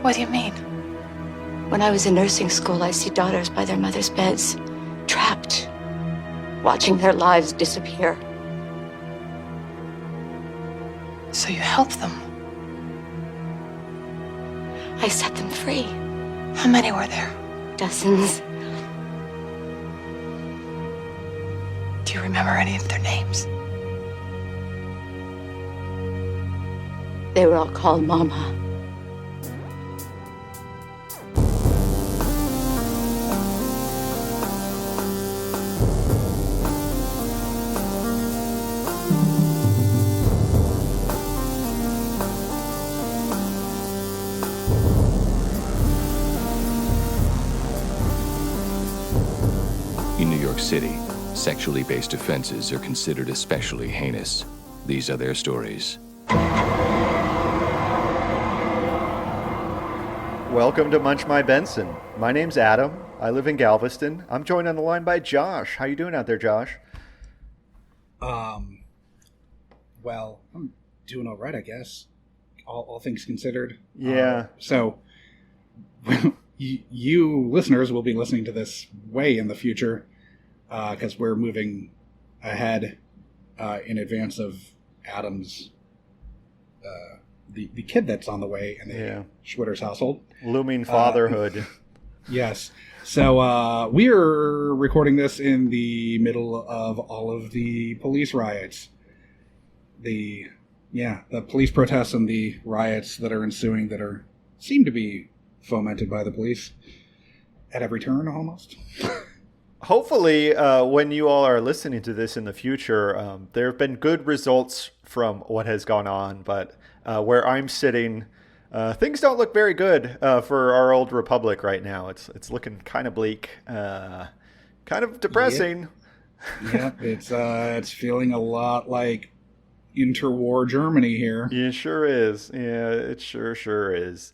What do you mean? When I was in nursing school, I see daughters by their mothers' beds, trapped, watching their lives disappear. So you help them? I set them free. How many were there? Dozens. Do you remember any of their names? They were all called Mama. In New York City, sexually based offenses are considered especially heinous. These are their stories. Welcome to Munch My Benson. My name's Adam. I live in Galveston. I'm joined on the line by Josh. How you doing out there, Josh? Well, I'm doing all right, I guess. All things considered. Yeah. So, you listeners will be listening to this way in the future, because we're moving ahead in advance of Adam's the kid that's on the way in the Schwitter's household. Looming fatherhood. Yes. So we are recording this in the middle of all of the police riots. The police protests and the riots that are ensuing that seem to be fomented by the police at every turn almost. Hopefully, when you all are listening to this in the future, there have been good results from what has gone on, but where I'm sitting, things don't look very good for our old republic right now. It's looking kind of bleak, kind of depressing. Yeah, it's feeling a lot like interwar Germany here. Yeah, it sure is. Yeah, it sure is.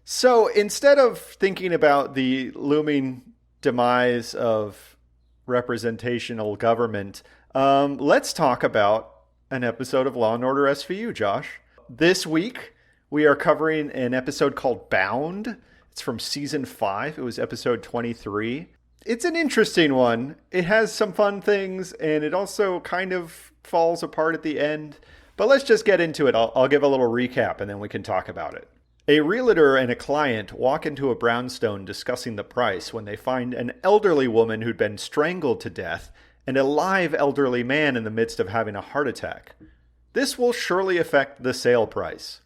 So instead of thinking about the looming demise of representational government, let's talk about an episode of Law & Order SVU, Josh. This week, we are covering an episode called Bound. It's from season 5. It was episode 23. It's an interesting one. It has some fun things, and it also kind of falls apart at the end. But let's just get into it. I'll give a little recap, and then we can talk about it. A realtor and a client walk into a brownstone discussing the price when they find an elderly woman who'd been strangled to death and a live elderly man in the midst of having a heart attack. This will surely affect the sale price.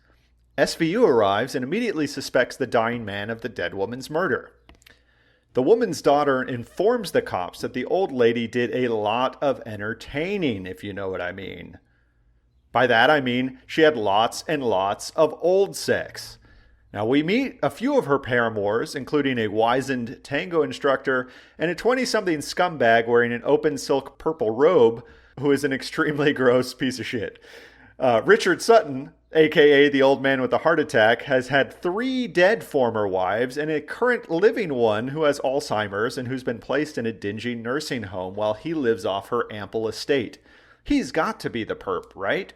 SVU arrives and immediately suspects the dying man of the dead woman's murder. The woman's daughter informs the cops that the old lady did a lot of entertaining, if you know what I mean. By that I mean she had lots and lots of old sex. Now, we meet a few of her paramours, including a wizened tango instructor and a 20-something scumbag wearing an open silk purple robe, who is an extremely gross piece of shit. Richard Sutton, a.k.a. the old man with the heart attack, has had 3 dead former wives and a current living one who has Alzheimer's and who's been placed in a dingy nursing home while he lives off her ample estate. He's got to be the perp, right?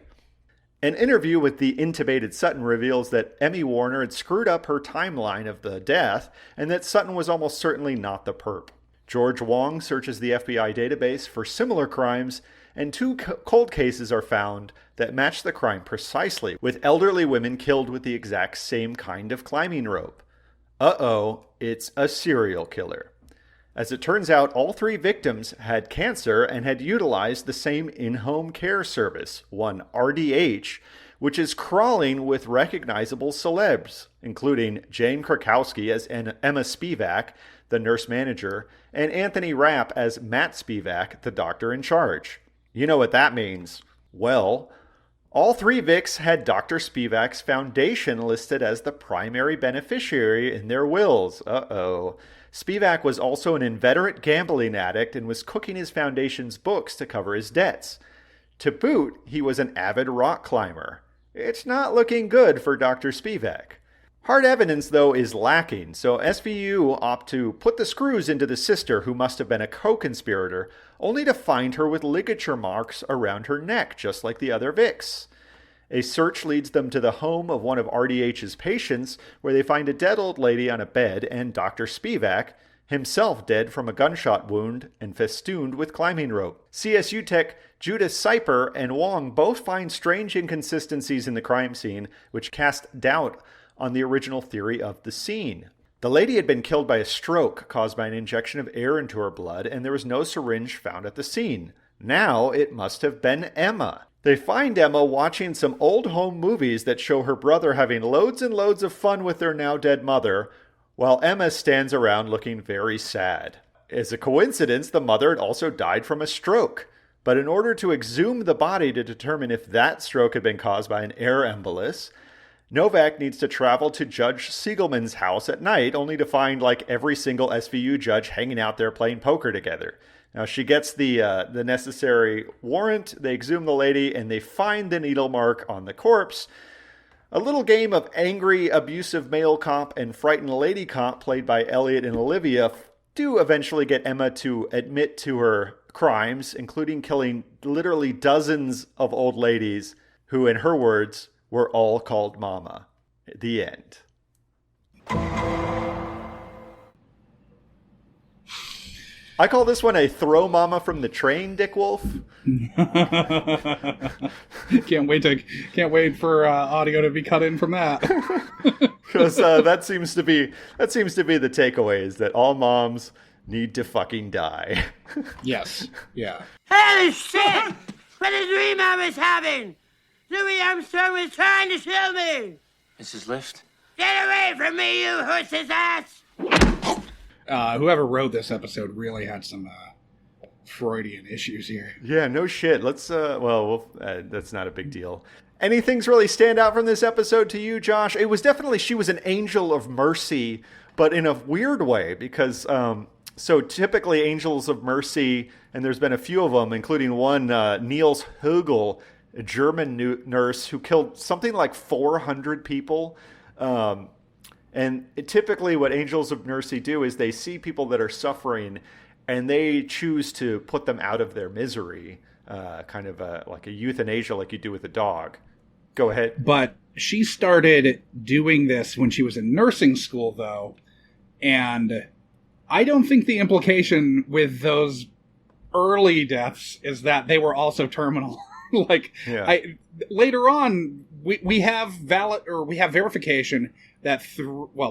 An interview with the intubated Sutton reveals that Emmy Warner had screwed up her timeline of the death and that Sutton was almost certainly not the perp. George Wong searches the FBI database for similar crimes, and 2 cold cases are found that match the crime precisely, with elderly women killed with the exact same kind of climbing rope. Uh-oh, it's a serial killer. As it turns out, all 3 victims had cancer and had utilized the same in-home care service, one RDH, which is crawling with recognizable celebs, including Jane Krakowski as Emma Spivak, the nurse manager, and Anthony Rapp as Matt Spivak, the doctor in charge. You know what that means. Well, all 3 Vics had Dr. Spivak's foundation listed as the primary beneficiary in their wills. Uh-oh. Spivak was also an inveterate gambling addict and was cooking his foundation's books to cover his debts. To boot, he was an avid rock climber. It's not looking good for Dr. Spivak. Hard evidence, though, is lacking, so SVU opt to put the screws into the sister who must have been a co-conspirator, only to find her with ligature marks around her neck, just like the other Vics. A search leads them to the home of one of RDH's patients, where they find a dead old lady on a bed and Dr. Spivak, himself dead from a gunshot wound and festooned with climbing rope. CSU tech Judith Seiper and Wong both find strange inconsistencies in the crime scene, which cast doubt on the original theory of the scene. The lady had been killed by a stroke caused by an injection of air into her blood, and there was no syringe found at the scene. Now it must have been Emma. They find Emma watching some old home movies that show her brother having loads and loads of fun with their now dead mother, while Emma stands around looking very sad. As a coincidence, the mother had also died from a stroke. But in order to exhume the body to determine if that stroke had been caused by an air embolus, Novak needs to travel to Judge Siegelman's house at night, only to find like every single SVU judge hanging out there playing poker together. Now she gets the necessary warrant, they exhume the lady, and they find the needle mark on the corpse. A little game of angry, abusive male cop and frightened lady cop played by Elliot and Olivia do eventually get Emma to admit to her crimes, including killing literally dozens of old ladies who, in her words, were all called Mama. The end. I call this one a throw Mama from the train, Dick Wolf. Can't wait for audio to be cut in from that. Because that seems to be the takeaway, is that all moms need to fucking die. Yes. Yeah. Holy shit! What a dream I was having! Louis Armstrong was trying to kill me! Mrs. Lift? Get away from me, you horse's ass! Whoever wrote this episode really had some Freudian issues here. Yeah, no shit. Let's, that's not a big deal. Any things really stand out from this episode to you, Josh? It was definitely, she was an angel of mercy, but in a weird way, because, so typically angels of mercy, and there's been a few of them, including one, Niels Hugel, a German nurse who killed something like 400 people. Typically what angels of mercy do is they see people that are suffering and they choose to put them out of their misery, kind of like a euthanasia like you do with a dog. Go ahead. But she started doing this when she was in nursing school, though, and I don't think the implication with those early deaths is that they were also terminal. Later on, we have verification that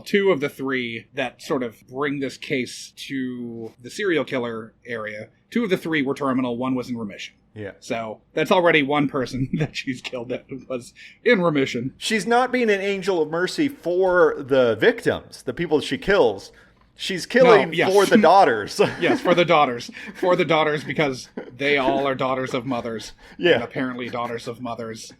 two of the three that sort of bring this case to the serial killer area, two of the three were terminal, one was in remission. Yeah. So that's already one person that she's killed that was in remission. She's not being an angel of mercy for the victims, the people she kills. She's killing for the daughters. Yes, for the daughters. For the daughters, because they all are daughters of mothers. Yeah. And apparently daughters of mothers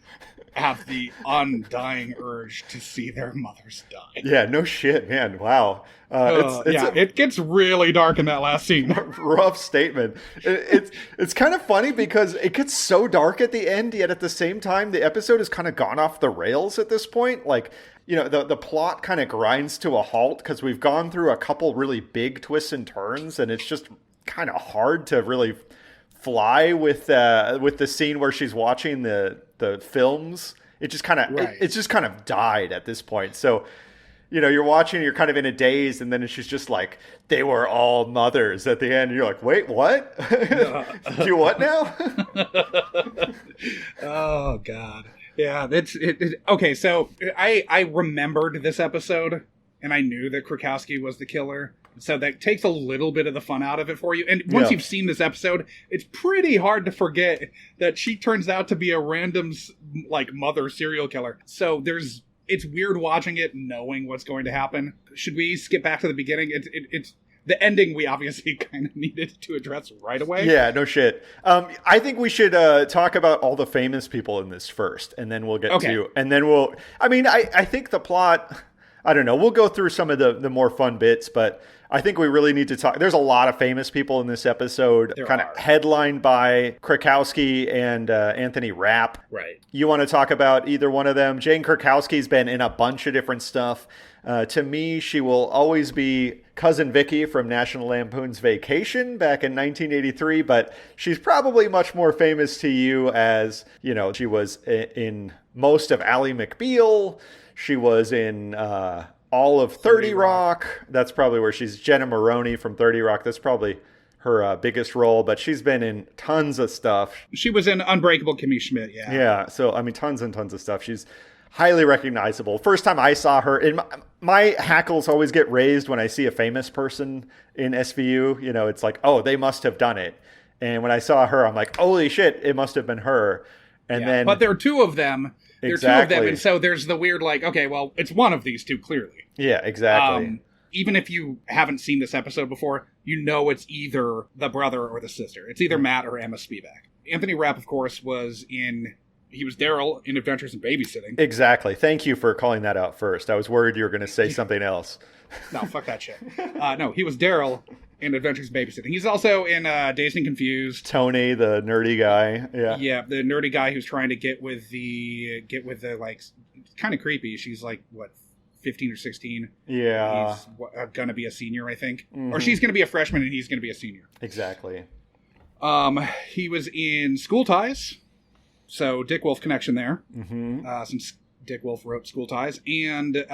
have the undying urge to see their mothers die. Yeah, no shit, man. Wow. It gets really dark in that last scene. Rough statement. It's kind of funny because it gets so dark at the end, yet at the same time, the episode has kind of gone off the rails at this point. Like, you know, the plot kind of grinds to a halt because we've gone through a couple really big twists and turns, and it's just kind of hard to really fly with the scene where she's watching the films. It just kind of it's just kind of died at this point. So, you know, you're watching, you're kind of in a daze, and then she's just like, they were all mothers at the end. And you're like, wait, what? Do what now? Oh, God. Yeah, okay, so I remembered this episode, and I knew that Krakowski was the killer. So that takes a little bit of the fun out of it for you. And once you've seen this episode, it's pretty hard to forget that she turns out to be a random, like, mother serial killer. So it's weird watching it, knowing what's going to happen. Should we skip back to the beginning? It's the ending we obviously kind of needed to address right away. Yeah, no shit. I think we should talk about all the famous people in this first, and then we'll get to... And then we'll... I mean, I think the plot... I don't know. We'll go through some of the more fun bits, but I think we really need to talk. There's a lot of famous people in this episode, kind of headlined by Krakowski and Anthony Rapp. Right. You want to talk about either one of them? Jane Krakowski's been in a bunch of different stuff. To me, she will always be Cousin Vicky from National Lampoon's Vacation back in 1983, but she's probably much more famous to you as, you know, she was in most of Ally McBeal. She was in all of 30 Rock. That's probably where she's Jenna Maroney from 30 Rock. That's probably her biggest role, but she's been in tons of stuff. She was in Unbreakable Kimmy Schmidt, yeah. Yeah, so, I mean, tons and tons of stuff. She's highly recognizable. First time I saw her, my hackles always get raised when I see a famous person in SVU. You know, it's like, oh, they must have done it. And when I saw her, I'm like, holy shit, it must have been her. And then, but there are two of them. Exactly. And so there's the weird, like, okay, well, it's one of these two, clearly. Yeah, exactly. Even if you haven't seen this episode before, you know it's either the brother or the sister. It's either Matt or Emma Spivak. Anthony Rapp, of course, he was Daryl in Adventures in Babysitting. Exactly. Thank you for calling that out first. I was worried you were going to say something else. No, fuck that shit. No, he was Daryl in Adventures in Babysitting. He's also in Dazed and Confused. Tony, the nerdy guy. Yeah. Yeah, the nerdy guy who's trying to get with the like, kind of creepy. She's like, what, 15 or 16? Yeah. He's going to be a senior, I think. Mm-hmm. Or she's going to be a freshman and he's going to be a senior. Exactly. He was in School Ties. So Dick Wolf connection there. Mm-hmm. Since Dick Wolf wrote School Ties. And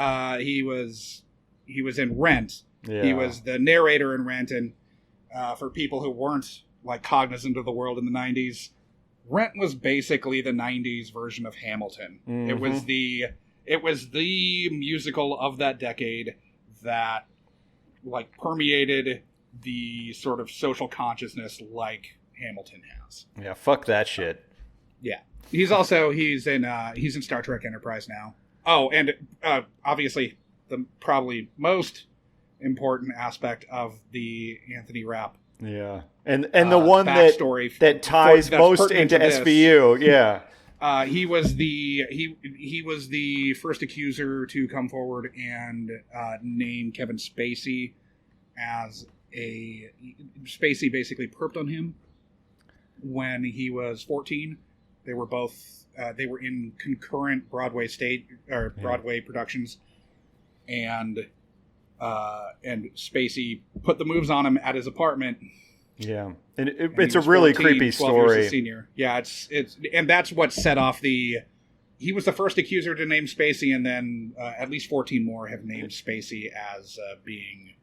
he was in Rent. Yeah. He was the narrator in Rent. And for people who weren't like cognizant of the world in the 90s, Rent was basically the 90s version of Hamilton. Mm-hmm. It was the musical of that decade that like permeated the sort of social consciousness like Hamilton has. Yeah, fuck that shit. Yeah. He's in Star Trek Enterprise now. Oh, and obviously the probably most important aspect of the Anthony Rapp. Yeah. And the one that ties most into SVU. Yeah. He was the first accuser to come forward and name Kevin Spacey as Spacey basically perped on him when he was 14. They were both they were in concurrent Broadway productions, and Spacey put the moves on him at his apartment. Yeah, and it's a really 14, creepy story. Years a senior. Yeah, it's and that's what set off the. He was the first accuser to name Spacey, and then at least 14 more have named Spacey as being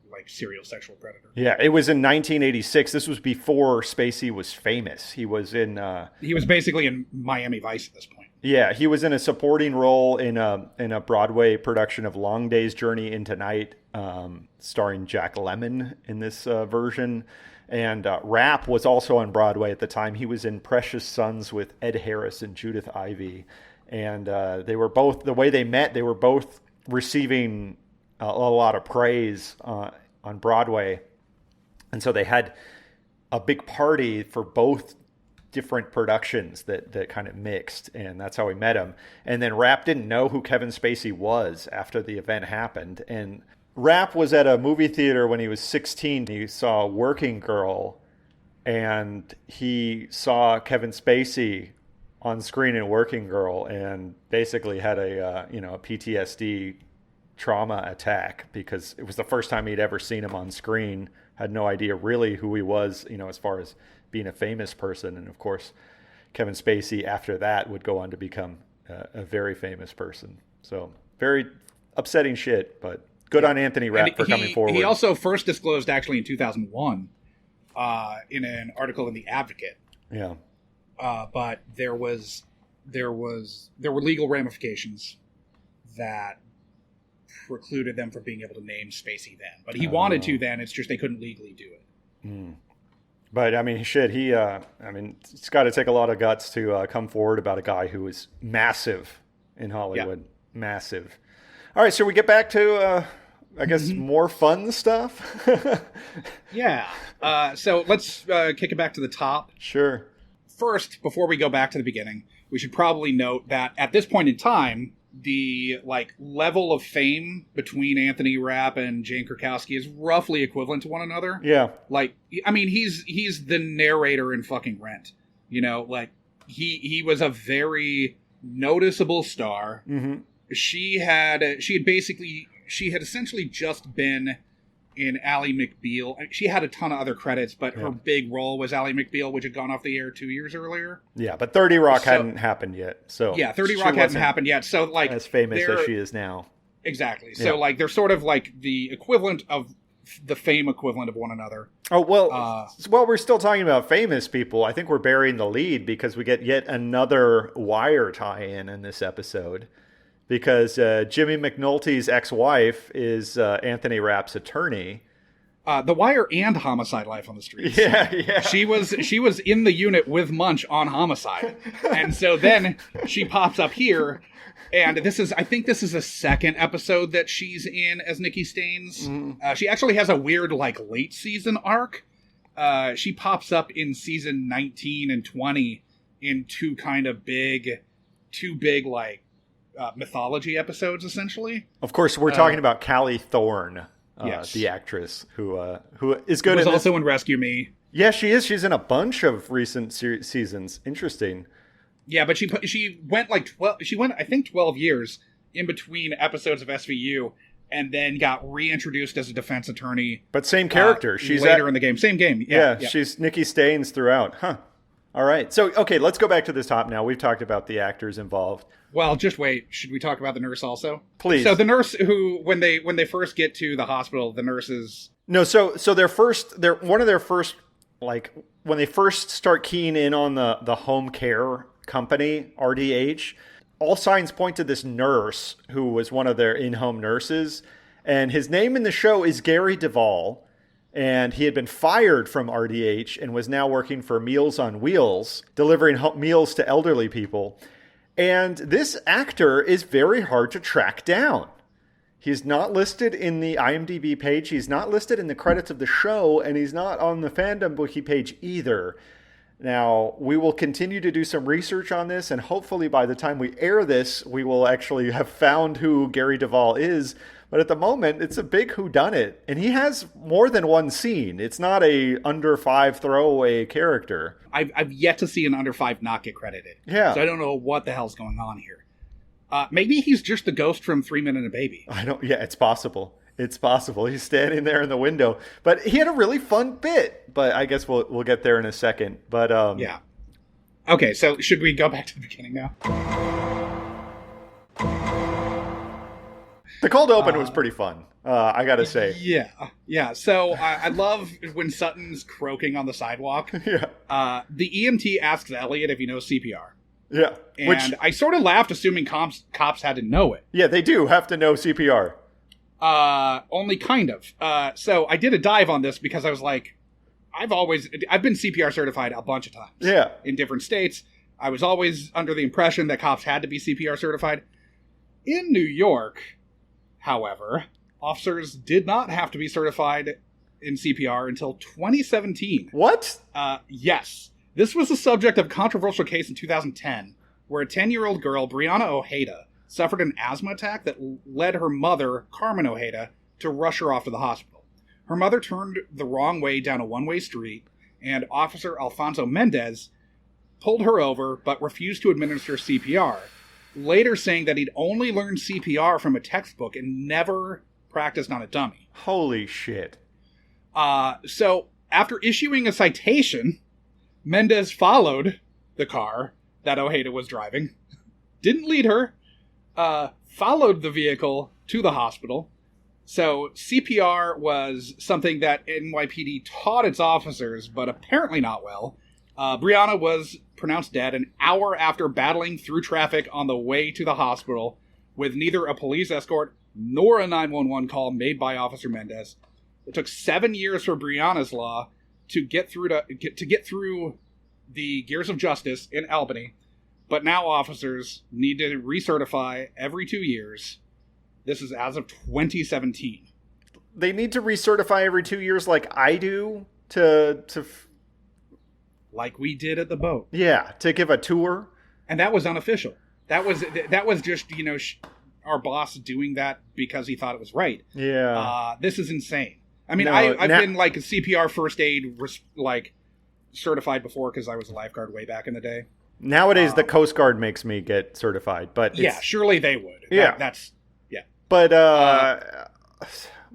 like serial sexual predator. Yeah, it was in 1986. This was before Spacey was famous. He was in. He was basically in Miami Vice at this point. Yeah, he was in a supporting role in a Broadway production of Long Day's Journey into Night, starring Jack Lemmon in this version. And Rapp was also on Broadway at the time. He was in Precious Sons with Ed Harris and Judith Ivey. And they were both, the way they met, they were both receiving a lot of praise on Broadway. And so they had a big party for both different productions that kind of mixed. And that's how we met him. And then Rapp didn't know who Kevin Spacey was after the event happened. And Rapp was at a movie theater when he was 16. He saw Working Girl, and he saw Kevin Spacey on screen in Working Girl, and basically had a PTSD trauma attack because it was the first time he'd ever seen him on screen. Had no idea really who he was, as far as being a famous person. And of course, Kevin Spacey after that would go on to become a very famous person. So very upsetting shit, but. Good on Anthony Rapp for coming forward. He also first disclosed actually in 2001 in an article in The Advocate. Yeah. But there were legal ramifications that precluded them from being able to name Spacey then. But he wanted to then. It's just they couldn't legally do it. Mm. But I mean, shit. It's got to take a lot of guts to come forward about a guy who was massive in Hollywood. Yeah. Massive. All right, so we get back to, I guess, more fun stuff. Yeah. So let's kick it back to the top. Sure. First, before we go back to the beginning, we should probably note that at this point in time, the level of fame between Anthony Rapp and Jane Krakowski is roughly equivalent to one another. Yeah. He's the narrator in fucking Rent. He was a very noticeable star. Mm-hmm. She had essentially just been in Ally McBeal. She had a ton of other credits, but her big role was Ally McBeal, which had gone off the air 2 years earlier. Yeah, but 30 Rock hadn't happened yet. So yeah, 30 Rock hadn't happened yet. So like as famous as she is now. Exactly. So like they're sort of like the equivalent of the fame equivalent of one another. Oh, well, we're still talking about famous people. I think we're burying the lead because we get yet another Wire tie-in in this episode. Because Jimmy McNulty's ex-wife is Anthony Rapp's attorney. The Wire and Homicide: Life on the Streets. Yeah. She was in the unit with Munch on Homicide. And so then she pops up here. And I think this is the second episode that she's in as Nikki Staines. She actually has a weird, like, late season arc. She pops up in season 19 and 20 in two big, like, mythology episodes, essentially. Of course, we're talking about Callie Thorne, yes. the actress who is good. Who was in also in Rescue Me. Yeah, she is. She's in a bunch of recent seasons. Interesting. Yeah, but she went like 12. She went, I think, 12 years in between episodes of SVU, and then got reintroduced as a defense attorney. But same character. She's later in the game. Same game. Yeah, she's Nikki Staines throughout. Huh. All right. So, okay, let's go back to this top now. We've talked about the actors involved. Well, just wait. Should we talk about the nurse also? Please. So the nurse who, when they first get to the hospital, the nurses. No, so one of their first, like, when they first start keying in on the home care company, RDH, all signs point to this nurse who was one of their in-home nurses. And his name in the show is Gary Duvall. And he had been fired from RDH and was now working for Meals on Wheels, delivering meals to elderly people. And this actor is very hard to track down. He's not listed in the IMDb page. He's not listed in the credits of the show. And he's not on the fandom wiki page either. Now, we will continue to do some research on this. And hopefully by the time we air this, we will actually have found who Gary Duvall is. But at the moment, it's a big whodunit. And he has more than one scene. It's not a under 5 throwaway character. I've yet to see an under 5 not get credited. Yeah. So I don't know what the hell's going on here. Maybe he's just the ghost from 3 Men and a Baby. Yeah, it's possible. It's possible. He's standing there in the window. But he had a really fun bit. But I guess we'll get there in a second. But yeah. Okay, so should we go back to the beginning now? The cold open was pretty fun, I gotta say. Yeah. So I love when Sutton's croaking on the sidewalk. Yeah. The EMT asks Elliot if he knows CPR. Yeah. And I sort of laughed, assuming cops had to know it. Yeah, they do have to know CPR. Only kind of. So I did a dive on this because I was like, I've been CPR certified a bunch of times. Yeah. In different states. I was always under the impression that cops had to be CPR certified. In New York, however, officers did not have to be certified in CPR until 2017. What? Yes. This was the subject of a controversial case in 2010, where a 10-year-old girl, Brianna Ojeda, suffered an asthma attack that led her mother, Carmen Ojeda, to rush her off to the hospital. Her mother turned the wrong way down a one-way street, and Officer Alfonso Mendez pulled her over but refused to administer CPR, later saying that he'd only learned CPR from a textbook and never practiced on a dummy. Holy shit. So, after issuing a citation, Mendez followed the car that Ojeda was driving, didn't lead her, followed the vehicle to the hospital. So, CPR was something that NYPD taught its officers, but apparently not well. Brianna was pronounced dead an hour after battling through traffic on the way to the hospital with neither a police escort nor a 911 call made by Officer Mendez. It took 7 years for Brianna's Law to get through the gears of justice in Albany, but now officers need to recertify every 2 years. This is as of 2017. They need to recertify every 2 years like I do to like we did at the boat. Yeah, to give a tour. And that was unofficial. That was just, our boss doing that because he thought it was right. Yeah. This is insane. I mean, I've been like a CPR first aid certified before because I was a lifeguard way back in the day. Nowadays, the Coast Guard makes me get certified, but yeah, surely they would. Yeah, that's yeah. But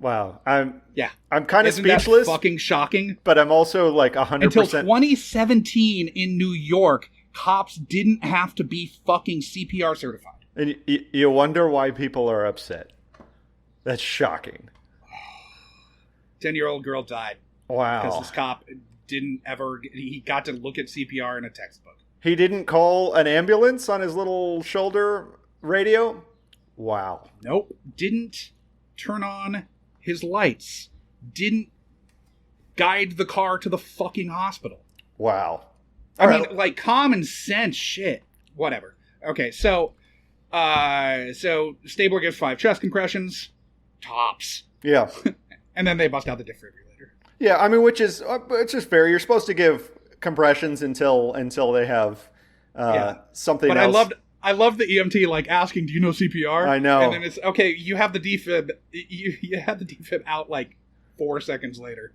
Wow. I'm Yeah. kind of Isn't that speechless, fucking shocking? but I'm also like 100%. Until 2017 in New York, cops didn't have to be fucking CPR certified. And you wonder why people are upset. That's shocking. 10-year-old girl died. Wow. Because this cop didn't ever... He got to look at CPR in a textbook. He didn't call an ambulance on his little shoulder radio? Wow. Nope. Didn't turn on his lights. Didn't guide the car to the fucking hospital. Wow. I mean, like, common sense shit. Whatever. Okay, so Stabler gives 5 chest compressions. Tops. Yeah. And then they bust out the defibrillator. Yeah, I mean, which is it's just fair. You're supposed to give compressions until they have something but else. I loved the EMT like asking, "Do you know CPR?" I know. And then it's okay. You have the defib. You have the defib out like 4 seconds later.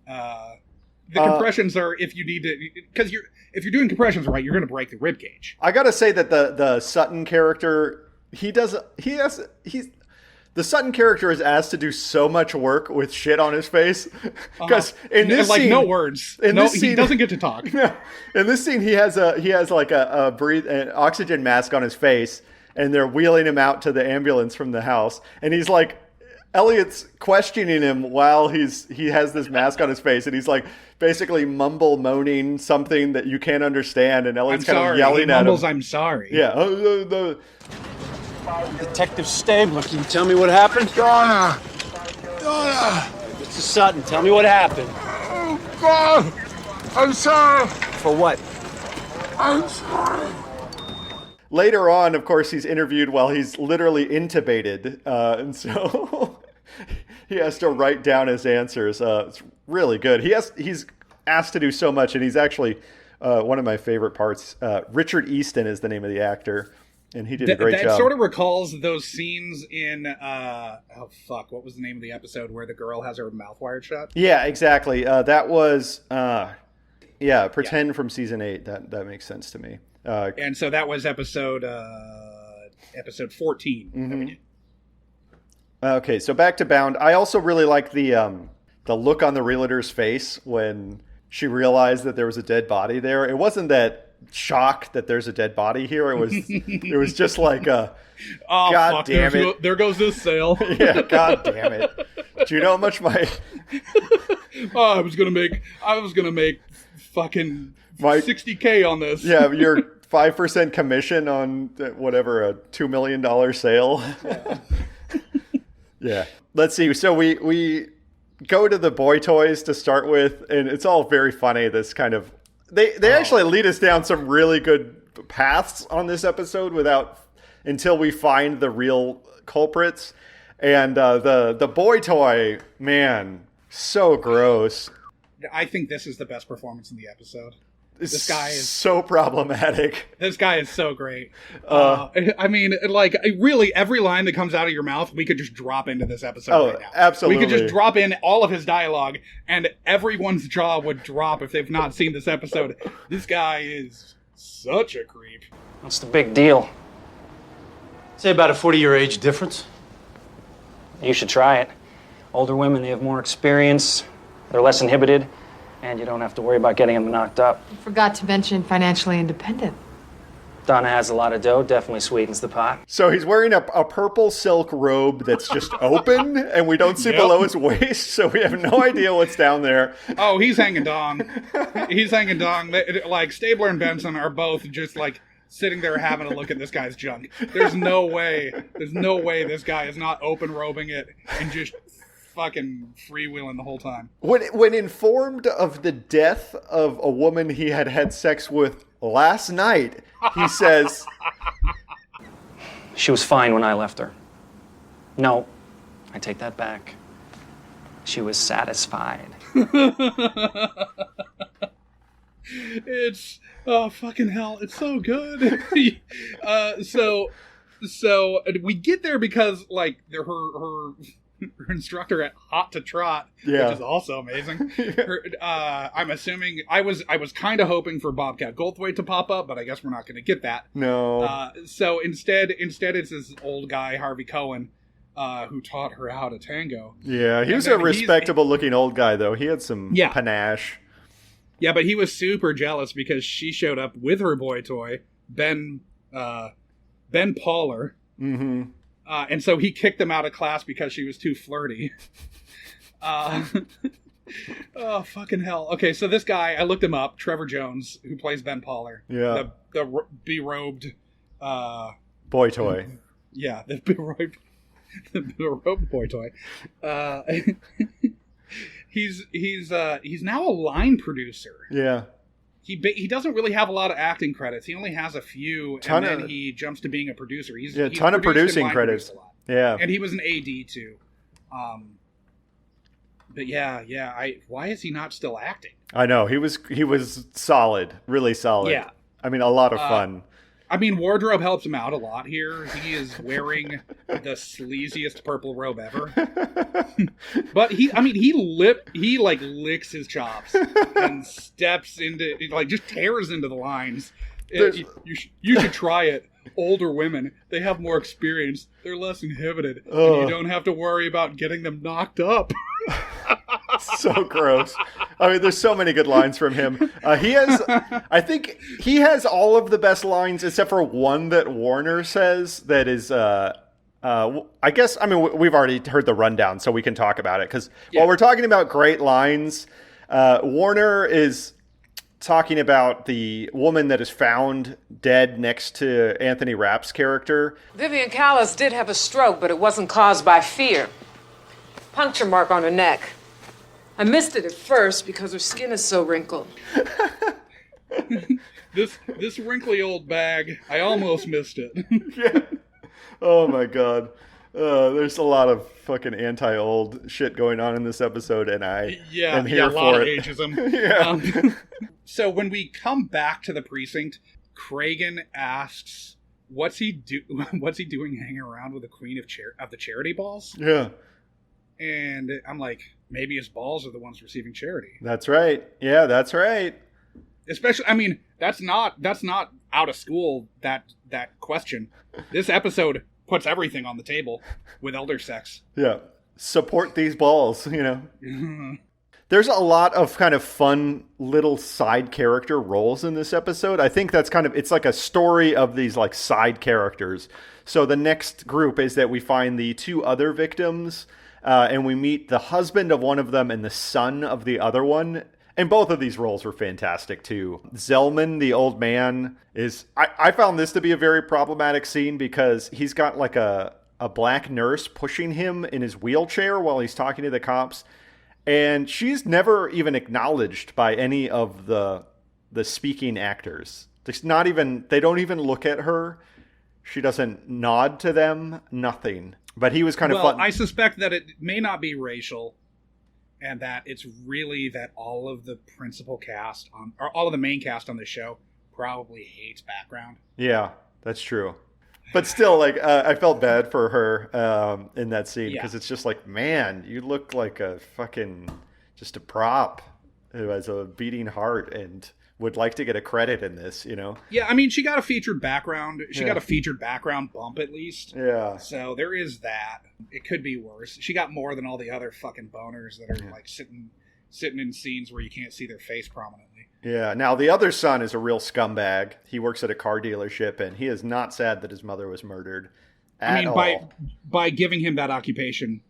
The compressions are if you need to, because if you're doing compressions right, you're going to break the rib cage. I gotta say that the Sutton character, the Sutton character is asked to do so much work with shit on his face because in this like scene, no words. He doesn't get to talk. No, in this scene, he has like an oxygen mask on his face, and they're wheeling him out to the ambulance from the house, and he's like, Elliot's questioning him while he has this mask on his face, and he's like basically mumble moaning something that you can't understand, and Elliot's kind of yelling at him. I'm sorry. Yeah. Detective Stabler, can you tell me what happened? Donna! Mr. Sutton, tell me what happened. Oh, God! I'm sorry! For what? I'm sorry. Later on, of course, he's interviewed while he's literally intubated, and so he has to write down his answers. It's really good. He's asked to do so much, and he's actually one of my favorite parts. Richard Easton is the name of the actor, and he did a great job. That sort of recalls those scenes in what was the name of the episode where the girl has her mouth wired shut? Yeah, exactly. That was Pretend from season 8. That makes sense to me. And so that was episode 14. Mm-hmm. Okay, so back to Bound. I also really like the look on the realtor's face when she realized that there was a dead body there. It wasn't that shock that there's a dead body here. It was just like God damn it. There goes this sale. Yeah, God damn it. Do you know how much my I was gonna make fucking $60K on this. Yeah, your 5% commission on whatever, a $2 million sale. Yeah. Let's see. So we go to the boy toys to start with, and it's all very funny. This kind of they actually lead us down some really good paths on this episode until we find the real culprits. And the boy toy, man, so gross. I think this is the best performance in the episode. This guy is so problematic. This guy is so great. I mean, like, really, every line that comes out of your mouth, we could just drop into this episode right now. Absolutely. We could just drop in all of his dialogue, and everyone's jaw would drop if they've not seen this episode. This guy is such a creep. What's the big deal? Say about a 40-year age difference. You should try it. Older women, they have more experience, they're less inhibited, and you don't have to worry about getting them knocked up. You forgot to mention financially independent. Donna has a lot of dough, definitely sweetens the pot. So he's wearing a purple silk robe that's just open, and we don't see below his waist, so we have no idea what's down there. Oh, he's hanging dong. He's hanging dong. Like, Stabler and Benson are both just, like, sitting there having a look at this guy's junk. There's no way this guy is not open robing it and just fucking freewheeling the whole time. When informed of the death of a woman he had sex with last night, he says, She was fine when I left her. No, I take that back. She was satisfied. It's fucking hell, it's so good. So we get there because like her instructor at Hot to Trot, which is also amazing. I'm assuming I was kind of hoping for Bobcat Goldthwait to pop up, but I guess we're not going to get that. No. So instead it's this old guy, Harvey Cohen, who taught her how to tango. Yeah, he was a respectable-looking old guy, though. He had some panache. Yeah, but he was super jealous because she showed up with her boy toy, Ben Pauler. Mm-hmm. And so he kicked them out of class because she was too flirty. Oh, fucking hell. Okay, so this guy, I looked him up, Trevor Jones, who plays Ben Pauler. Yeah. The berobed... boy toy. Yeah, the berobed boy toy. He's now a line producer. Yeah. He doesn't really have a lot of acting credits. He only has a few, and then he jumps to being a producer. He's ton of producing credits. A lot. Yeah, and he was an AD too. But why is he not still acting? I know he was solid, really solid. Yeah, I mean, a lot of fun. I mean, wardrobe helps him out a lot here. He is wearing the sleaziest purple robe ever. But he licks his chops and steps into, just tears into the lines. You should try it. Older women, they have more experience. They're less inhibited. And you don't have to worry about getting them knocked up. So gross. I mean, there's so many good lines from him. I think he has all of the best lines except for one that Warner says that is, I guess, I mean, we've already heard the rundown, so we can talk about it. Because while we're talking about great lines, Warner is talking about the woman that is found dead next to Anthony Rapp's character. Vivian Callis did have a stroke, but it wasn't caused by fear. Puncture mark on her neck. I missed it at first because her skin is so wrinkled. This wrinkly old bag, I almost missed it. Yeah. Oh my god. There's a lot of fucking anti-old shit going on in this episode, and I am here a lot for of it. ageism. So when we come back to the precinct, Kragen asks, "What's he doing hanging around with the queen of the charity balls?" Yeah. And I'm like, maybe his balls are the ones receiving charity. That's right. Yeah, that's right. Especially, I mean, that's not out of school, that question. This episode puts everything on the table with elder sex. Yeah. Support these balls, you know. There's a lot of kind of fun little side character roles in this episode. I think that's it's like a story of these like side characters. So the next group is that we find the two other victims, and we meet the husband of one of them and the son of the other one. And both of these roles were fantastic too. Zellman, the old man, I found this to be a very problematic scene because he's got like a black nurse pushing him in his wheelchair while he's talking to the cops. And she's never even acknowledged by any of the speaking actors. They don't even look at her. She doesn't nod to them, nothing. But he was kind of fun. I suspect that it may not be racial, and that it's really that all of the principal cast or all of the main cast on the show probably hates background. Yeah, that's true. But still, like, I felt bad for her in that scene because it's just like, man, you look like a fucking just a prop who has a beating heart and would like to get a credit in this, you know? Yeah, I mean, she got a featured background. She got a featured background bump at least. Yeah. So there is that. It could be worse. She got more than all the other fucking boners that are like sitting in scenes where you can't see their face prominently. Yeah. Now, the other son is a real scumbag. He works at a car dealership, and he is not sad that his mother was murdered at all. By giving him that occupation,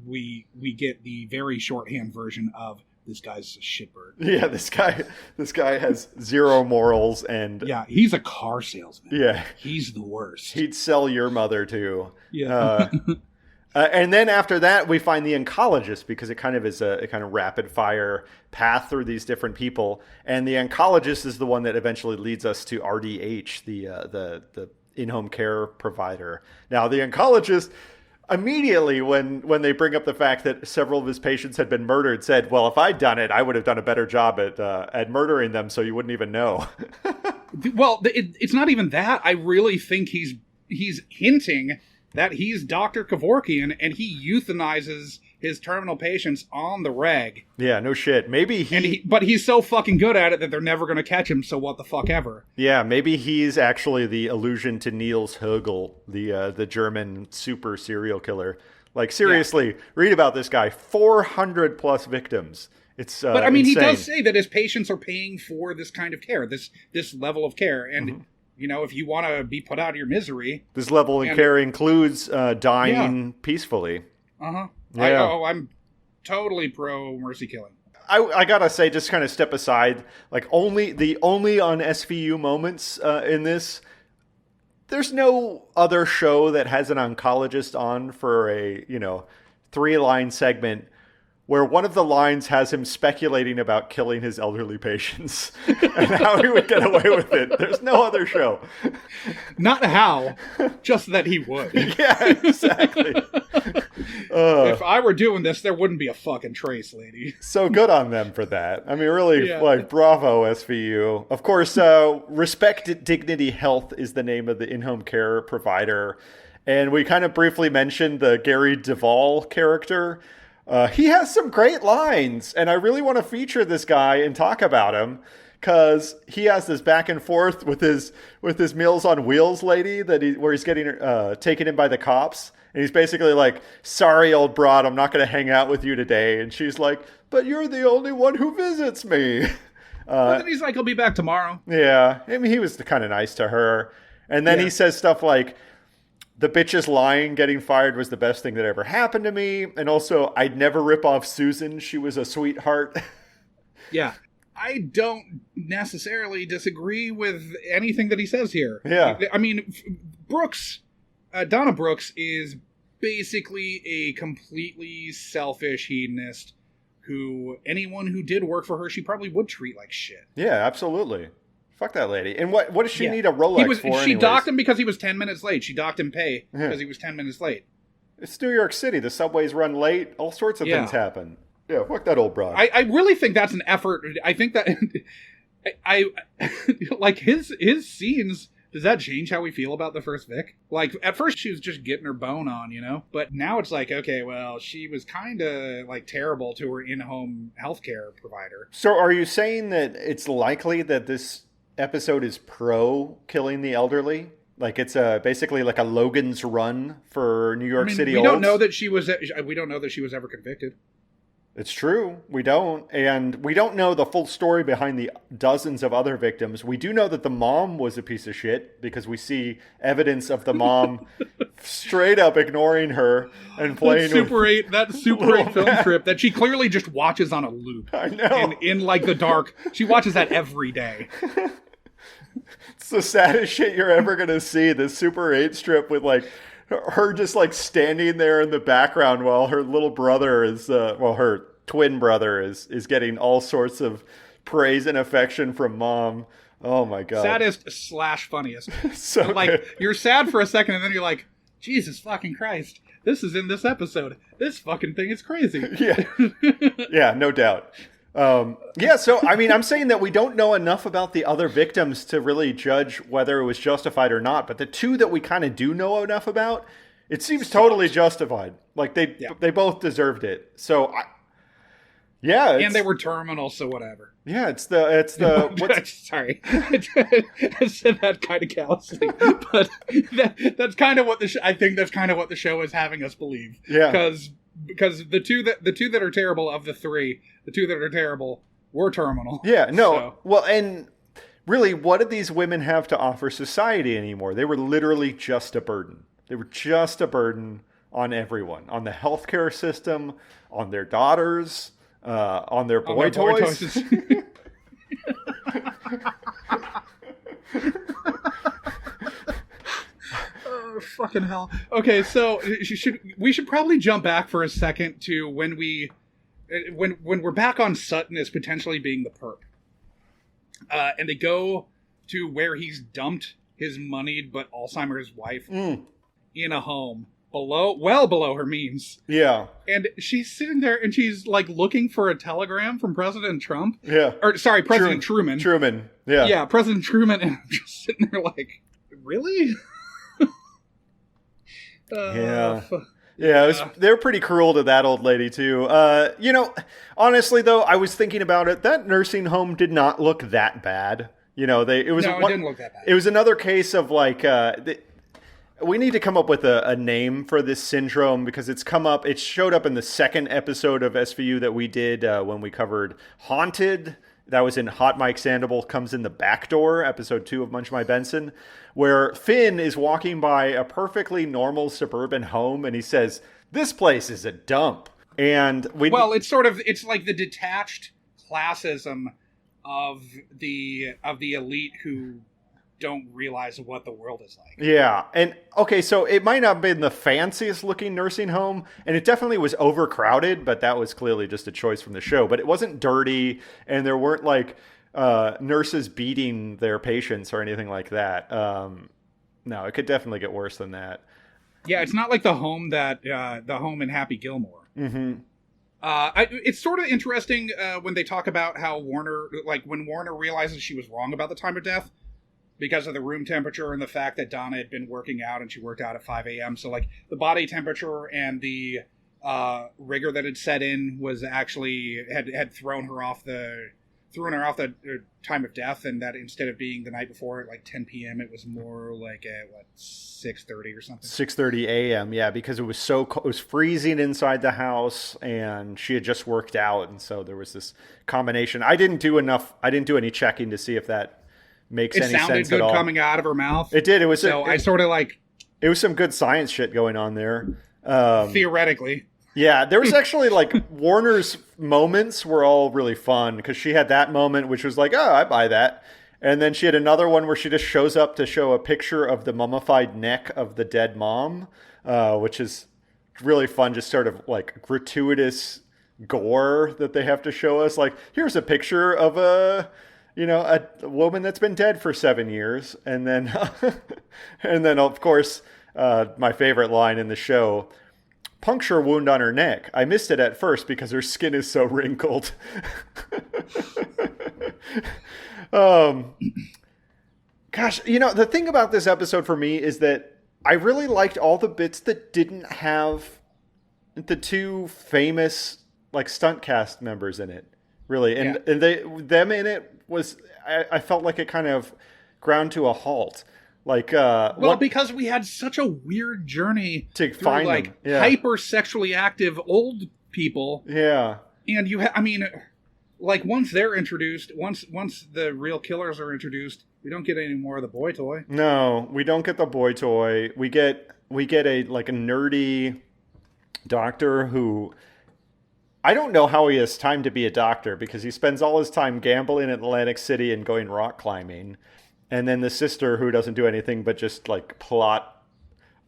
we get the very shorthand version of this guy's a shitbird. Yeah, this guy has zero morals, and yeah, he's a car salesman. Yeah, he's the worst. He'd sell your mother too. Yeah. And then after that, we find the oncologist because it kind of is a kind of rapid fire path through these different people. And the oncologist is the one that eventually leads us to RDH, the in-home care provider. Now, the oncologist immediately, when they bring up the fact that several of his patients had been murdered, said, well, if I'd done it, I would have done a better job at murdering them so you wouldn't even know. Well, it's not even that. I really think he's hinting that he's Dr. Kevorkian and he euthanizes his terminal patients on the reg. Yeah, no shit. Maybe but he's so fucking good at it that they're never going to catch him, so what the fuck ever. Yeah, maybe he's actually the allusion to Niels Högel, the German super serial killer. Like, seriously, read about this guy. 400 plus victims. It's But, I mean, insane. he does say that his patients are paying for this kind of care, this level of care. And, you know, if you want to be put out of your misery... This level of care includes dying peacefully. Uh-huh. Yeah. I'm totally pro mercy killing. I gotta say, just kind of step aside, like, only on SVU moments in this... There's no other show that has an oncologist on for a, 3-line segment where one of the lines has him speculating about killing his elderly patients and how he would get away with it. There's no other show. Not how, just that he would. Yeah, exactly. If I were doing this, there wouldn't be a fucking trace, lady. So good on them for that. I mean, really, bravo, SVU. Of course, Respect Dignity Health is the name of the in-home care provider. And we kind of briefly mentioned the Gary Duvall character. He has some great lines, and I really want to feature this guy and talk about him because he has this back and forth with his Meals on Wheels lady where he's getting taken in by the cops, and he's basically like, "Sorry, old broad, I'm not going to hang out with you today," and she's like, "But you're the only one who visits me." But then he's like, "I'll be back tomorrow." Yeah, I mean, he was kind of nice to her, and then he says stuff like, "The bitch is lying, getting fired was the best thing that ever happened to me. And also, I'd never rip off Susan. She was a sweetheart." Yeah. I don't necessarily disagree with anything that he says here. Yeah. I mean, Donna Brooks is basically a completely selfish hedonist who anyone who did work for her, she probably would treat like shit. Yeah, absolutely. Fuck that lady. And what does she need a Rolex for She anyways? docked him because he was 10 minutes late. She docked him pay because he was 10 minutes late. It's New York City. The subways run late. All sorts of things happen. Yeah, fuck that old broad. I really think that's an effort. I think that... I like his scenes... Does that change how we feel about the first Vic? Like, at first she was just getting her bone on, But now it's like, okay, well, she was kind of, like, terrible to her in-home healthcare provider. So are you saying that it's likely that this episode is pro killing the elderly? Like it's basically like a Logan's Run for New York City olds? We don't know that she was ever convicted. It's true. We don't. And we don't know the full story behind the dozens of other victims. We do know that the mom was a piece of shit because we see evidence of the mom straight up ignoring her and playing that Super 8 film strip that she clearly just watches on a loop. I know. In like the dark. She watches that every day. It's the saddest shit you're ever going to see. This Super 8 strip with like her just like standing there in the background while her little brother is, her twin brother is getting all sorts of praise and affection from mom. Oh my God. Saddest / funniest. So like good. You're sad for a second and then you're like, Jesus fucking Christ. This is in this episode. This fucking thing is crazy. Yeah. Yeah, no doubt. So, I mean, I'm saying that we don't know enough about the other victims to really judge whether it was justified or not. But the two that we kind of do know enough about, it seems totally justified. Like they both deserved it. So, and they were terminal, so whatever. Yeah, it's the sorry, I said that kind of callously, but that's kind of what I think that's kind of what the show is having us believe. Yeah, because the two that are terrible of the three, the two that are terrible were terminal. Yeah, no. So. Well, and really, what did these women have to offer society anymore? They were literally just a burden. They were just a burden on everyone, on the healthcare system, on their daughters, on their boy toys. Oh, fucking hell. Okay, so we should probably jump back for a second to when we're back on Sutton as potentially being the perp. And they go to where he's dumped his moneyed but Alzheimer's wife in a home well below her means. Yeah. And she's sitting there and she's like looking for a telegram from President Trump. Yeah. Or sorry, President Truman. Truman. Yeah. Yeah, President Truman, and I'm just sitting there like, really? Yeah. Yeah, they're pretty cruel to that old lady, too. Honestly, though, I was thinking about it. That nursing home did not look that bad. It didn't look that bad. It was another case of, we need to come up with a name for this syndrome because it showed up in the second episode of SVU that we did when we covered Haunted. That was in Hot Mike Sandoval Comes in the Back Door, episode 2 of Munchy Benson, where Finn is walking by a perfectly normal suburban home and he says, "This place is a dump." And it's like the detached classism of the elite who don't realize what the world is like. Yeah. And okay, so it might not have been the fanciest looking nursing home, and it definitely was overcrowded, but that was clearly just a choice from the show. But it wasn't dirty, and there weren't nurses beating their patients or anything like that. No, it could definitely get worse than that. Yeah, it's not like the home in Happy Gilmore. Mm-hmm. It's sort of interesting when they talk about how when Warner realizes she was wrong about the time of death, because of the room temperature and the fact that Donna had been working out and she worked out at 5 a.m. So the body temperature and the rigor that had set in was actually had thrown her off the time of death, and that instead of being the night before at 10 p.m. it was more like at 6:30 or something. 6:30 a.m. Yeah, because it was it was freezing inside the house and she had just worked out, and so there was this combination. I didn't do any checking to see if that makes any sense at all. It sounded good coming out of her mouth. It did. It was it was some good science shit going on there. Theoretically. Yeah, there was actually Warner's moments were all really fun because she had that moment which was like, oh, I buy that. And then she had another one where she just shows up to show a picture of the mummified neck of the dead mom, which is really fun, just sort of gratuitous gore that they have to show us. Here's a picture of a woman that's been dead for 7 years. And then, of course, my favorite line in the show, puncture wound on her neck. I missed it at first because her skin is so wrinkled. Gosh, the thing about this episode for me is that I really liked all the bits that didn't have the two famous stunt cast members in it. Really, and them in it was I felt like it kind of ground to a halt. Because we had such a weird journey to find them. Yeah. Hyper sexually active old people. Yeah, and once they're introduced, once the real killers are introduced, we don't get any more of the boy toy. No, we don't get the boy toy. We get a nerdy doctor who. I don't know how he has time to be a doctor because he spends all his time gambling in Atlantic City and going rock climbing. And then the sister who doesn't do anything but just plot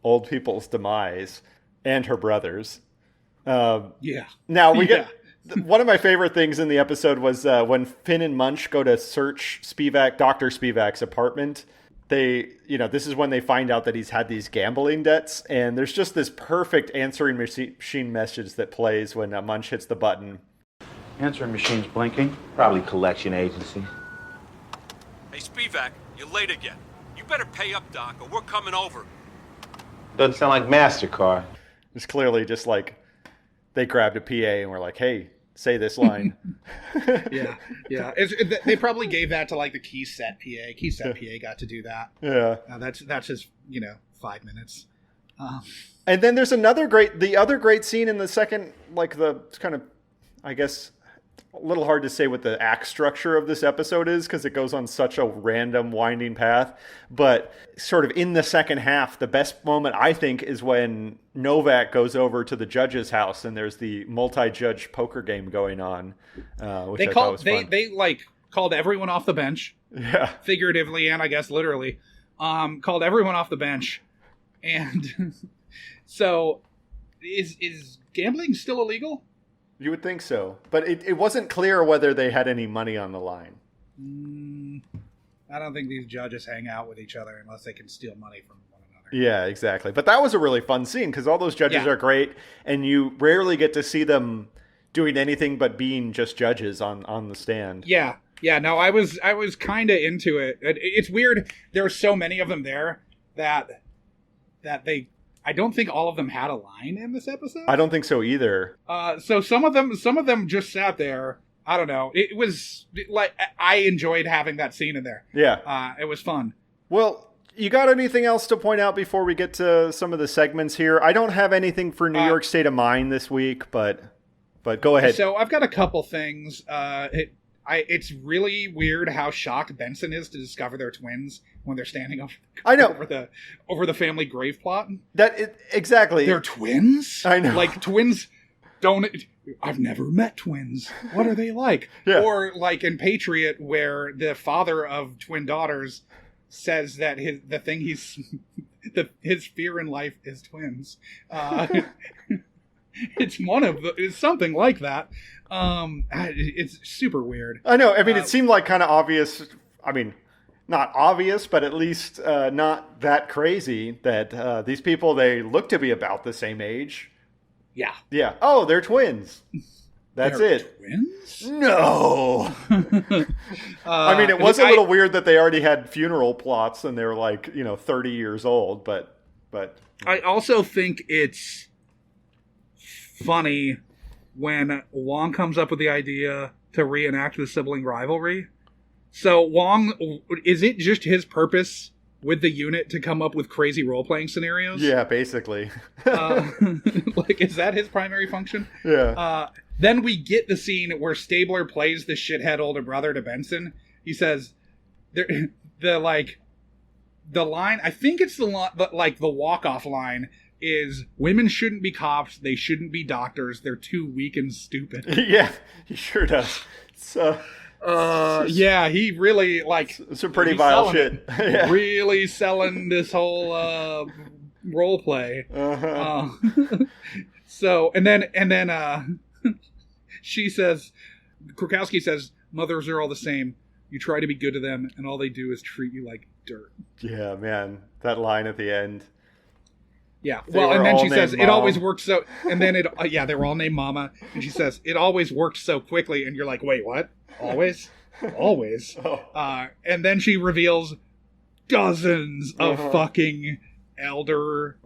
old people's demise and her brothers. Yeah. Now we get one of my favorite things in the episode was when Finn and Munch go to search Dr. Spivak's apartment. This is when they find out that he's had these gambling debts, and there's just this perfect answering machine message that plays when Munch hits the button. Answering machine's blinking. Probably collection agency. Hey, Spivak, you're late again. You better pay up, Doc, or we're coming over. Doesn't sound like MasterCard. It's clearly just they grabbed a PA and were like, hey, say this line. Yeah. They probably gave that to the key set PA. Key set PA got to do that. Yeah. That's just 5 minutes. And then there's the other great scene in the second, the kind of, I guess, a little hard to say what the act structure of this episode is because it goes on such a random winding path. But sort of in the second half, the best moment I think is when Novak goes over to the judge's house and there's the multi-judge poker game going on. Which I thought was fun. They called everyone off the bench. Yeah. Figuratively and I guess literally. Called everyone off the bench. And so is gambling still illegal? You would think so. But it wasn't clear whether they had any money on the line. I don't think these judges hang out with each other unless they can steal money from one another. Yeah, exactly. But that was a really fun scene because all those judges are great, and you rarely get to see them doing anything but being just judges on the stand. Yeah. No, I was kind of into it. It's weird. There are so many of them there that they I don't think all of them had a line in this episode. I don't think so either. So some of them just sat there. I don't know. It was like I enjoyed having that scene in there. Yeah. It was fun. Well, you got anything else to point out before we get to some of the segments here? I don't have anything for New York State of Mind this week, but go ahead. So I've got a couple things. It's really weird how shocked Benson is to discover they're twins when they're standing over the family grave plot. Exactly. They're twins? I know. Like twins don't. I've never met twins. What are they like? Yeah. Or like in Patriot, where the father of twin daughters says that his fear in life is twins. It's something like that. It's super weird. I know. I mean, it seemed like kind of obvious. I mean, not obvious, but at least not that crazy that these people, they look to be about the same age. Yeah. Yeah. Oh, they're twins. That's They're it. Twins? No. I mean, it was a little weird that they already had funeral plots and they're like, 30 years old, but I also think it's funny when Wong comes up with the idea to reenact the sibling rivalry. So Wong, is it just his purpose with the unit to come up with crazy role-playing scenarios? Yeah, basically. Like, is that his primary function? Yeah. Then we get the scene where Stabler plays the shithead older brother to Benson. He says, the line, I think it's the walk-off line is, women shouldn't be cops, they shouldn't be doctors, they're too weak and stupid. Yeah, he sure does. So... yeah, he really, some pretty vile shit. Yeah. Really selling this whole role play. Uh-huh. So, and then she says, Krakowski says, mothers are all the same. You try to be good to them, and all they do is treat you like dirt. Yeah, man, that line at the end. Yeah, well, and then she says, it always worked so, and then they were all named Mama, and she says, it always worked so quickly, and you're like, wait, what? Always? Always? Oh. And then she reveals dozens of fucking elder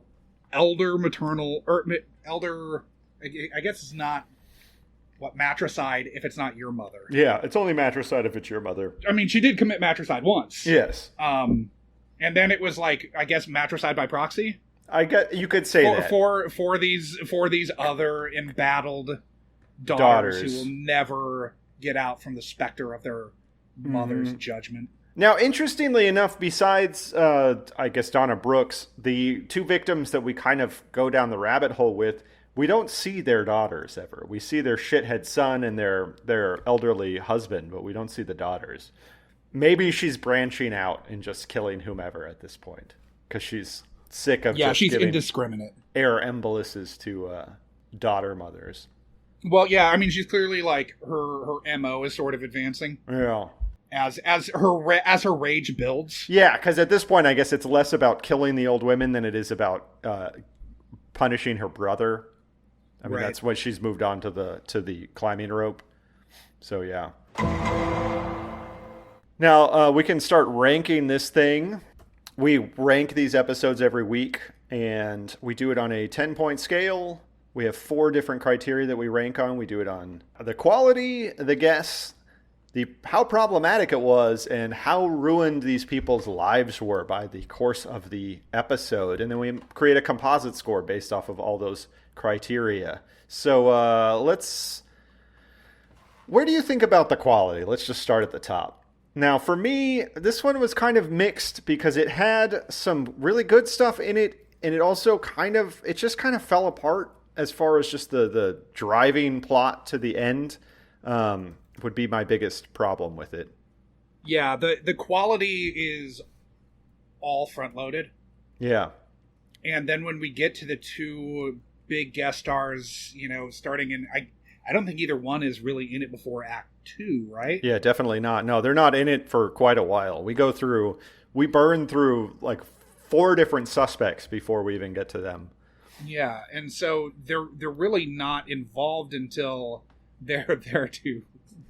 maternal, or elder, I guess it's not, matricide if it's not your mother. Yeah, it's only matricide if it's your mother. I mean, she did commit matricide once. Yes. And then it was I guess matricide by proxy? You could say that. For these other embattled daughters who will never get out from the specter of their mother's judgment. Now, interestingly enough, besides, I guess, Donna Brooks, the two victims that we kind of go down the rabbit hole with, we don't see their daughters ever. We see their shithead son and their elderly husband, but we don't see the daughters. Maybe she's branching out and just killing whomever at this point, because she's sick of she's giving indiscriminate air emboluses to daughter mothers. Well, yeah, I mean, she's clearly her MO is sort of advancing. Yeah. As her rage builds. Yeah, because at this point, I guess it's less about killing the old women than it is about punishing her brother. I mean, that's when she's moved on to the climbing rope. So yeah. Now we can start ranking this thing. We rank these episodes every week, and we do it on a 10-point scale. We have 4 different criteria that we rank on. We do it on the quality, the guess, how problematic it was, and how ruined these people's lives were by the course of the episode. And then we create a composite score based off of all those criteria. So where do you think about the quality? Let's just start at the top. Now, for me, this one was kind of mixed because it had some really good stuff in it, and it also it just kind of fell apart as far as just the driving plot to the end would be my biggest problem with it. Yeah, the quality is all front-loaded. Yeah. And then when we get to the 2 big guest stars, starting in... I don't think either one is really in it before Act 2, right? Yeah, definitely not. No, they're not in it for quite a while. We burn through 4 different suspects before we even get to them. Yeah, and so they're really not involved until they're there to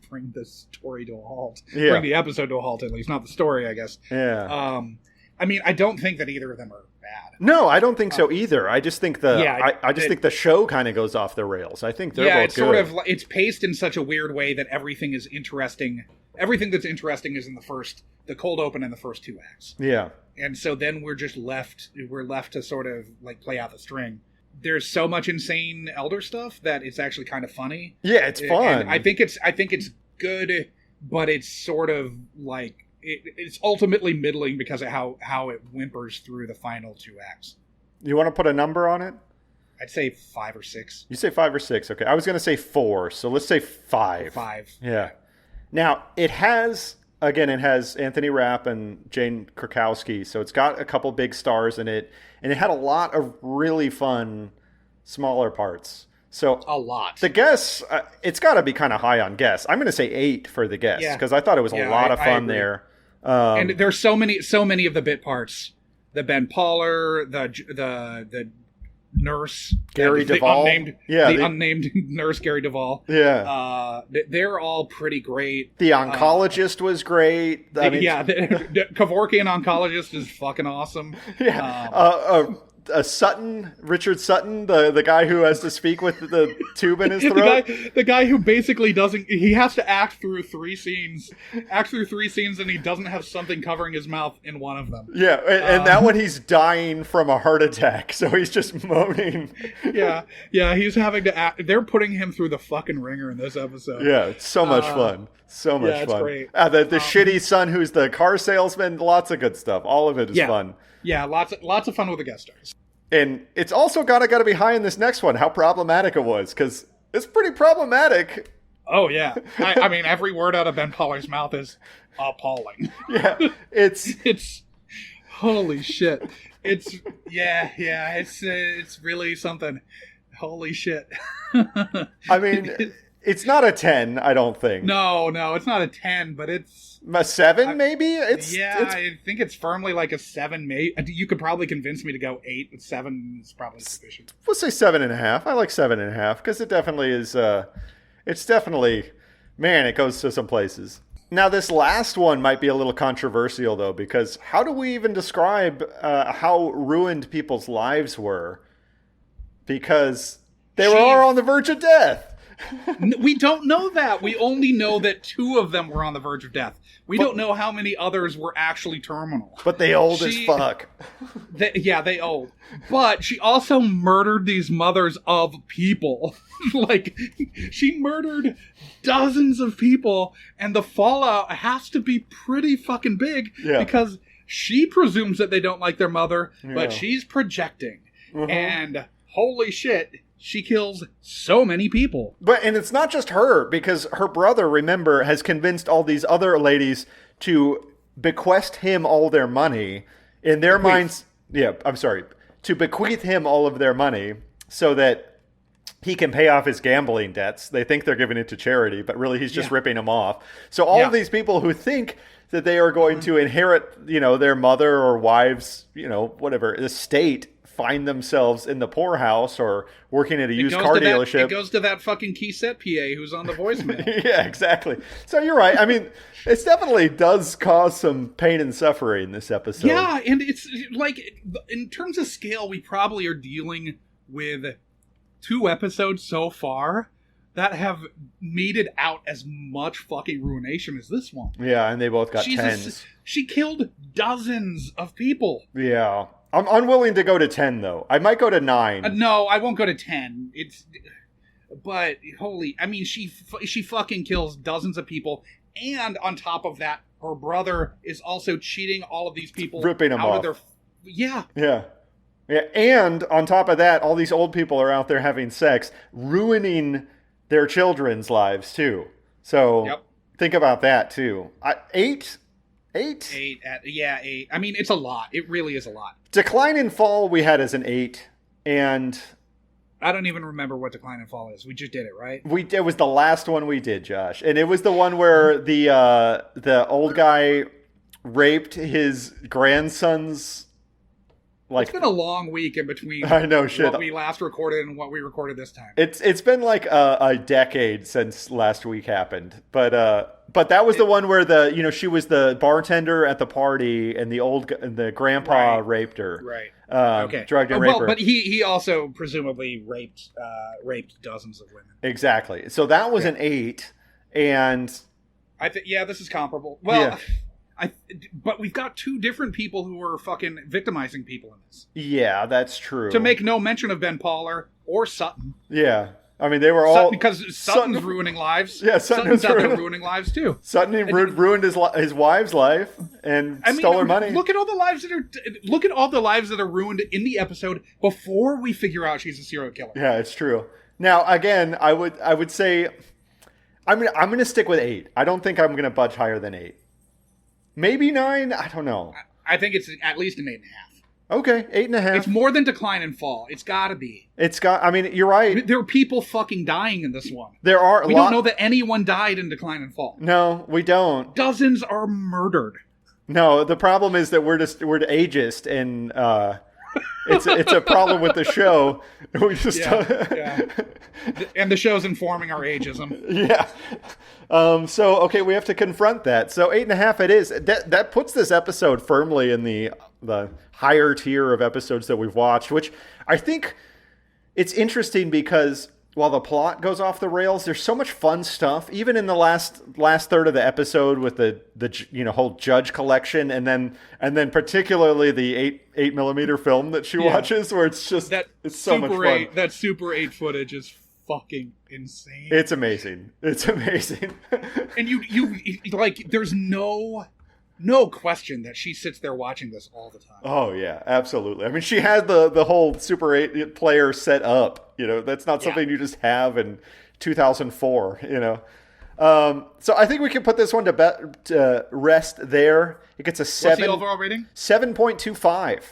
bring the story to a halt. Yeah. Bring the episode to a halt, at least. Not the story, I guess. Yeah. I mean, I don't think that either of them are bad. No, I don't think so either. I just think I it- think the show kind of goes off the rails. I think they're both it's good. sort of it's paced in such a weird way that everything is interesting. Everything that's interesting is in the cold open in the first 2 acts. Yeah. And so then we're left to sort of like play out the string. There's so much insane elder stuff that it's actually kind of funny. Yeah, it's fun. And I think it's good, but it's sort of like it's ultimately middling because of how it whimpers through the final 2 acts. You want to put a number on it? I'd say 5 or 6. You say 5 or 6. Okay. I was going to say 4, so let's say 5. 5. Yeah. Now, it has Anthony Rapp and Jane Krakowski, so it's got a couple big stars in it, and it had a lot of really fun smaller parts. So a lot. The guests, it's got to be kind of high on guests. I'm going to say 8 for the guests because I thought it was a lot of fun there. And there's so many of the bit parts. The Ben Pauler, the nurse Gary Duvall, the unnamed nurse Gary Duvall. Yeah, they're all pretty great. The oncologist was great. The Kevorkian oncologist is fucking awesome. Yeah, Richard Sutton, the guy who has to speak with the tube in his throat. the guy who basically he has to act through 3 scenes, and he doesn't have something covering his mouth in one of them. Yeah, and that one he's dying from a heart attack, so he's just moaning. Yeah, he's having to act. They're putting him through the fucking ringer in this episode. Yeah, it's so much fun. So much fun. Great. The shitty son who's the car salesman, lots of good stuff. All of it is fun. Yeah, lots of fun with the guest stars. And it's also got to be high in this next one, how problematic it was, because it's pretty problematic. Oh, yeah. I mean, every word out of Ben Pauler's mouth is appalling. Yeah, it's holy shit. It's really something. Holy shit. I mean, it's not a 10, I don't think. No, it's not a 10, but it's a 7, maybe? I think it's firmly like a 7, maybe. You could probably convince me to go 8, but 7 is probably sufficient. We'll say 7.5. I like 7.5, because it definitely is, it's definitely, man, it goes to some places. Now, this last one might be a little controversial, though, because how do we even describe how ruined people's lives were? Because they were all on the verge of death. We don't know that. We only know that 2 of them were on the verge of death. We don't know how many others were actually terminal. But they old as fuck. They old. But she also murdered these mothers of people. Like, she murdered dozens of people, and the fallout has to be pretty fucking big because she presumes that they don't like their mother, but she's projecting. And holy shit, she kills so many people. And it's not just her, because her brother, remember, has convinced all these other ladies to bequest him all their money. In their minds, to bequeath him all of their money so that he can pay off his gambling debts. They think they're giving it to charity, but really he's just ripping them off. So all of these people who think that they are going to inherit, their mother or wives, whatever, estate, find themselves in the poorhouse or working at a used car dealership. It goes to that fucking key set PA who's on the voicemail. Yeah, exactly. So you're right. I mean, it definitely does cause some pain and suffering, this episode. Yeah, and it's like, in terms of scale, we probably are dealing with 2 episodes so far that have meted out as much fucking ruination as this one. Yeah, and they both got 10s. She killed dozens of people. Yeah. I'm unwilling to go to 10, though. I might go to 9. No, I won't go to 10. But she fucking kills dozens of people, and on top of that, her brother is also cheating all of these people, ripping them off. Yeah. And on top of that, all these old people are out there having sex, ruining their children's lives too. So think about that too. 8. 8. 8. I mean, it's a lot. It really is a lot. Decline and Fall we had as an 8, and I don't even remember what Decline and Fall is. We just did it, right? It was the last one we did, Josh, and it was the one where the old guy raped his grandson's. It's been a long week in between. I know, shit. What we last recorded and what we recorded this time. It's been like a decade since last week happened, but But that was the one where she was the bartender at the party, and the grandpa raped her. Right. Okay. Drugged and raped her. But he also presumably raped dozens of women. Exactly. So that was an 8, and I think this is comparable. Well, but we've got 2 different people who are fucking victimizing people in this. Yeah, that's true. To make no mention of Ben Pauler or Sutton. Yeah. I mean, they were all... Because Sutton's ruining lives. Yeah, Sutton's out there ruining lives, too. Sutton ruined his wife's life and stole her money. Look at all the lives that are ruined in the episode before we figure out she's a serial killer. Yeah, it's true. Now, again, I would say... I'm going to stick with 8. I don't think I'm going to budge higher than 8. Maybe 9? I don't know. I think it's at least an 8.5. Okay, 8.5. It's more than Decline and Fall. It's got to be. You're right. There are people fucking dying in this one. There are. We don't know that anyone died in Decline and Fall. No, we don't. Dozens are murdered. No, the problem is that we're ageist, and it's a problem with the show. We just and the show's informing our ageism. Yeah. So okay, we have to confront that. So 8.5 it is. That puts this episode firmly in the higher tier of episodes that we've watched, which I think it's interesting because while the plot goes off the rails, there's so much fun stuff, even in the last third of the episode with the whole judge collection, and then particularly the 8mm film that she watches, where it's just it's so much fun. That Super 8 footage is fucking insane. It's amazing. And you like, there's no question that she sits there watching this all the time. Oh yeah, absolutely. I mean, she had the whole Super 8 player set up. That's not something you just have in 2004. So I think we can put this one to rest there. It gets a 7. What's the overall rating? 7.25.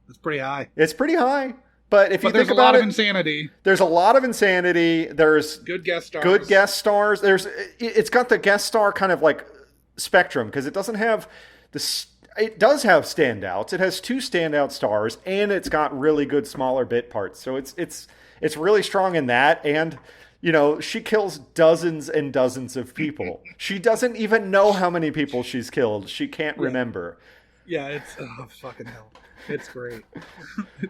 That's pretty high. It's pretty high. But if you think about it, there's a lot of insanity. There's a lot of insanity. There's good guest stars. It's got the guest star kind of like spectrum, because it doesn't have it does have standouts. It has 2 standout stars, and it's got really good smaller bit parts. So it's really strong in that. And she kills dozens and dozens of people. She doesn't even know how many people she's killed. She can't remember. Yeah, it's fucking hell. It's great.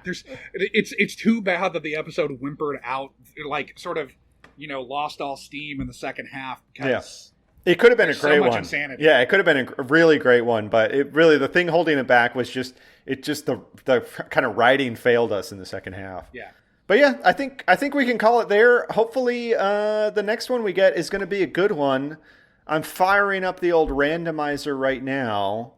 It's too bad that the episode whimpered out, like sort of, lost all steam in the second half, because it could have been a great one. Insanity. Yeah, it could have been a really great one, but the thing holding it back was just the kind of writing failed us in the second half. Yeah. But yeah, I think we can call it there. Hopefully, the next one we get is going to be a good one. I'm firing up the old randomizer right now.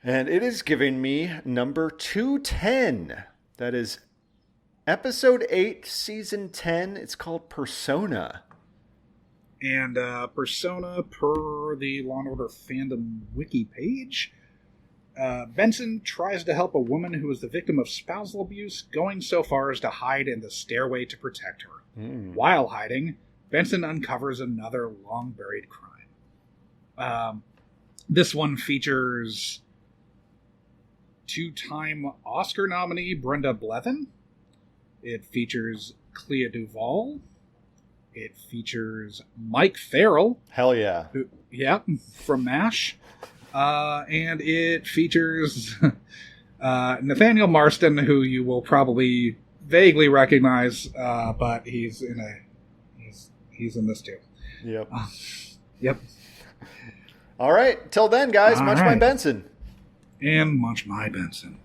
And it is giving me number 210. That is episode 8, season 10. It's called Persona. And Persona, per the Law & Order fandom wiki page, Benson tries to help a woman who is the victim of spousal abuse, going so far as to hide in the stairway to protect her. While hiding, Benson uncovers another long-buried crime. This one features 2-time Oscar nominee Brenda Blethyn. It features Clea Duvall. It features Mike Farrell. Hell yeah. From MASH. And it features Nathaniel Marston, who you will probably vaguely recognize, but he's in this too. Yep. Yep. All right. Till then, guys, munch my Benson. And munch my Benson.